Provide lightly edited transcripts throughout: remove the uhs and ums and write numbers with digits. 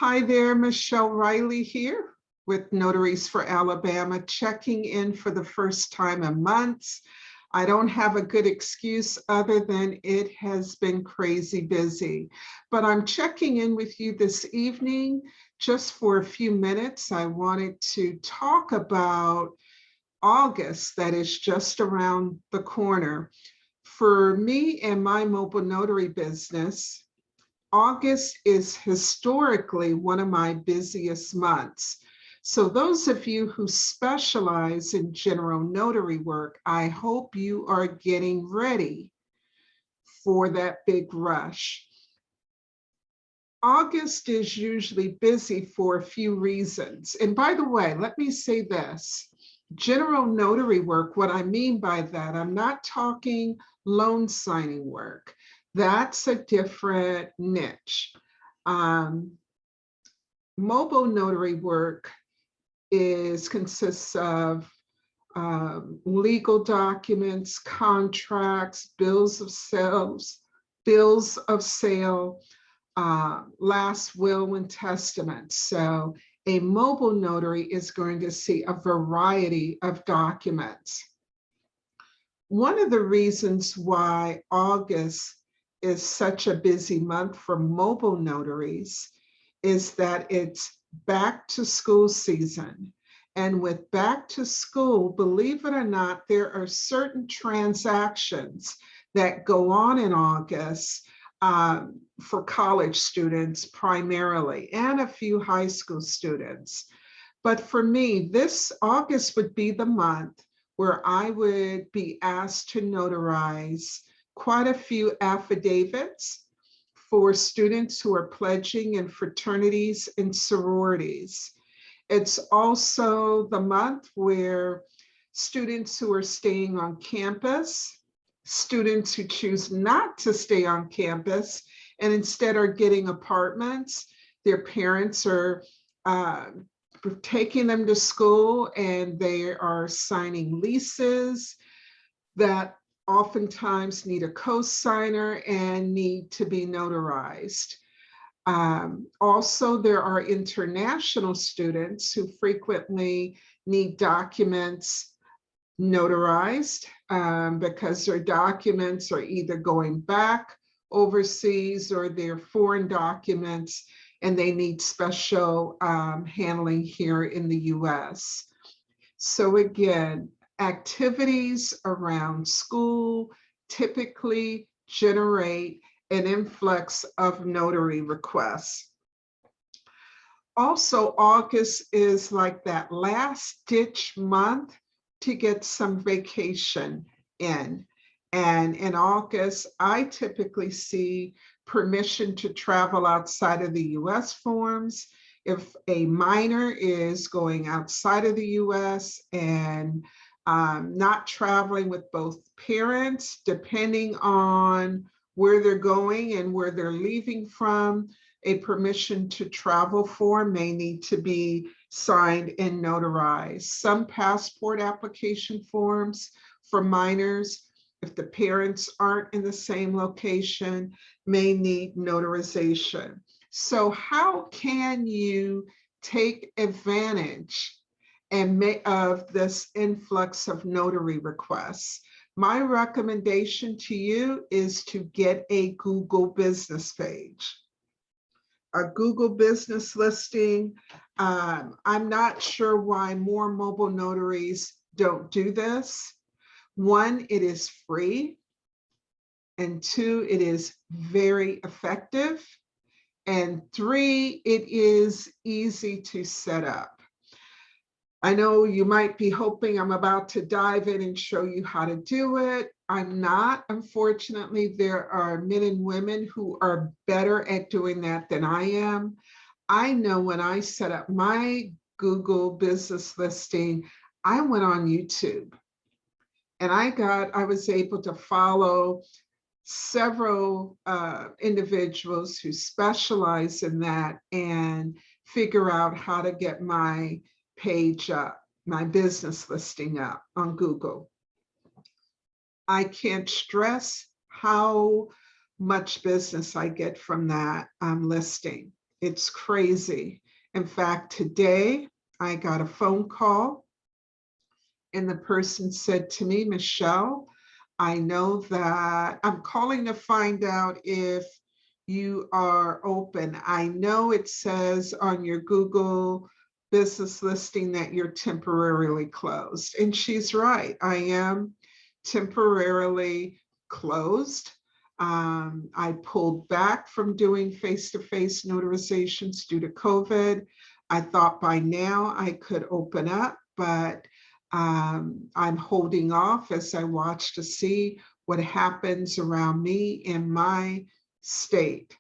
Hi there, Michelle Riley here with Notaries for Alabama, checking in for the first time in months. I don't have a good excuse other than it has been crazy busy, but I'm checking in with you this evening just for a few minutes. I wanted to talk about August that is just around the corner. For me and my mobile notary business, August is historically one of my busiest months. So those of you who specialize in general notary work, I hope you are getting ready for that big rush. August is usually busy for a few reasons. And by the way, let me say this. General notary work, what I mean by that, I'm not talking loan signing work. That's a different niche. Mobile notary work consists of legal documents, contracts, bills of sale, last will and testament. So a mobile notary is going to see a variety of documents. One of the reasons why August is such a busy month for mobile notaries is that it's back to school season. And with back to school, believe it or not, there are certain transactions that go on in August for college students primarily, and a few high school students. But for me, this August would be the month where I would be asked to notarize quite a few affidavits for students who are pledging in fraternities and sororities. It's also the month where students who are staying on campus, students who choose not to stay on campus and instead are getting apartments, their parents are taking them to school and they are signing leases that oftentimes need a co-signer and need to be notarized. Also, there are international students who frequently need documents notarized because their documents are either going back overseas or they're foreign documents and they need special handling here in the US. So again, activities around school typically generate an influx of notary requests. Also, August is like that last ditch month to get some vacation in. And in August, I typically see permission to travel outside of the US forms. If a minor is going outside of the US and not traveling with both parents, depending on where they're going and where they're leaving from, a permission to travel form may need to be signed and notarized. Some passport application forms for minors, if the parents aren't in the same location, may need notarization. So how can you take advantage of this influx of notary requests? My recommendation to you is to get a Google business page. A Google business listing. I'm not sure why more mobile notaries don't do this. One, it is free. And two, it is very effective. And three, it is easy to set up. I know you might be hoping I'm about to dive in and show you how to do it. I'm not, unfortunately. There are men and women who are better at doing that than I am. I know when I set up my Google business listing, I went on YouTube and I was able to follow several individuals who specialize in that and figure out how to get my page up, my business listing up on Google. I can't stress how much business I get from that listing. It's crazy. In fact, today I got a phone call and the person said to me, Michelle, I know that I'm calling to find out if you are open. I know it says on your Google business listing that you're temporarily closed. And she's right. I am temporarily closed. I pulled back from doing face-to-face notarizations due to COVID. I thought by now I could open up, but I'm holding off as I watch to see what happens around me in my state.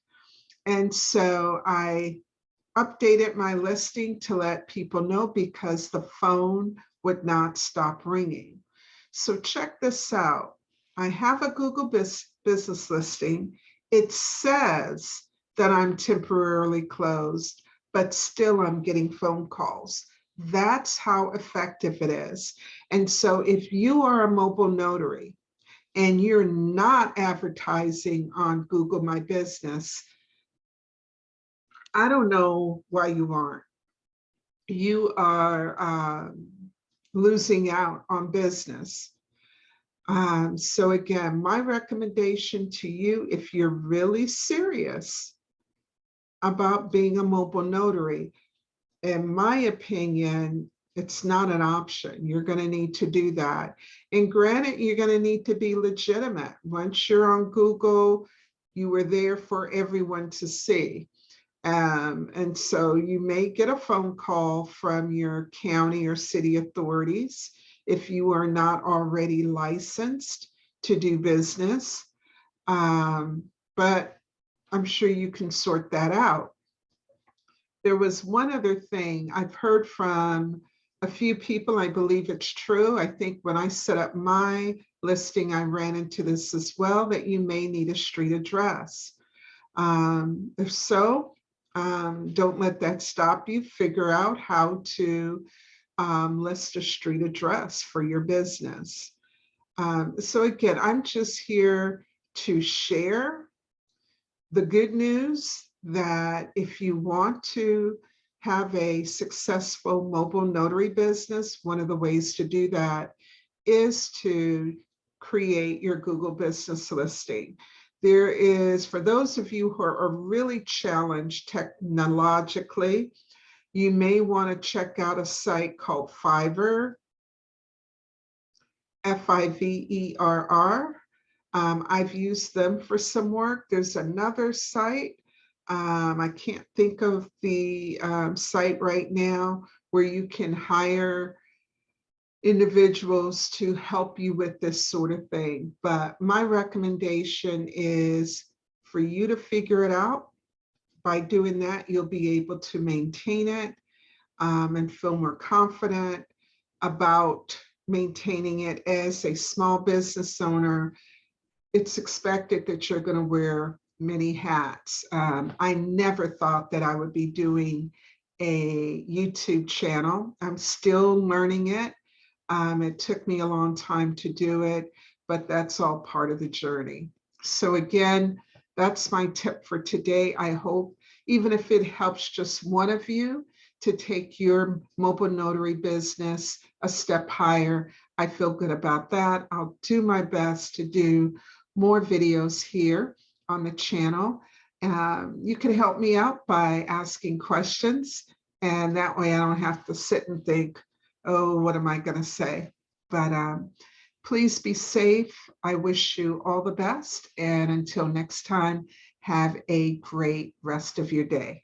And so I updated my listing to let people know because the phone would not stop ringing. So check this out. I have a Google business listing. It says that I'm temporarily closed, but still I'm getting phone calls. That's how effective it is. And so if you are a mobile notary and you're not advertising on Google My Business, I don't know why you aren't. You are losing out on business. So again, my recommendation to you, if you're really serious about being a mobile notary, in my opinion, it's not an option. You're going to need to do that. And granted, you're going to need to be legitimate. Once you're on Google, you were there for everyone to see. And so you may get a phone call from your county or city authorities if you are not already licensed to do business. But I'm sure you can sort that out. There was one other thing I've heard from a few people. I believe it's true. I think when I set up my listing, I ran into this as well, that you may need a street address. If so, don't let that stop you. Figure out how to list a street address for your business. So again, I'm just here to share the good news that if you want to have a successful mobile notary business, one of the ways to do that is to create your Google business listing. There is, for those of you who are really challenged technologically, you may want to check out a site called Fiverr, Fiverr. I've used them for some work. There's another site. I can't think of the site right now where you can hire individuals to help you with this sort of thing. But my recommendation is for you to figure it out. By doing that, you'll be able to maintain it and feel more confident about maintaining it as a small business owner. It's expected that you're going to wear many hats. I never thought that I would be doing a YouTube channel. I'm still learning it. It took me a long time to do it, but that's all part of the journey. So again, that's my tip for today. I hope, even if it helps just one of you to take your mobile notary business a step higher, I feel good about that. I'll do my best to do more videos here on the channel. You can help me out by asking questions, and that way I don't have to sit and think, oh, what am I going to say? But please be safe. I wish you all the best. And until next time, have a great rest of your day.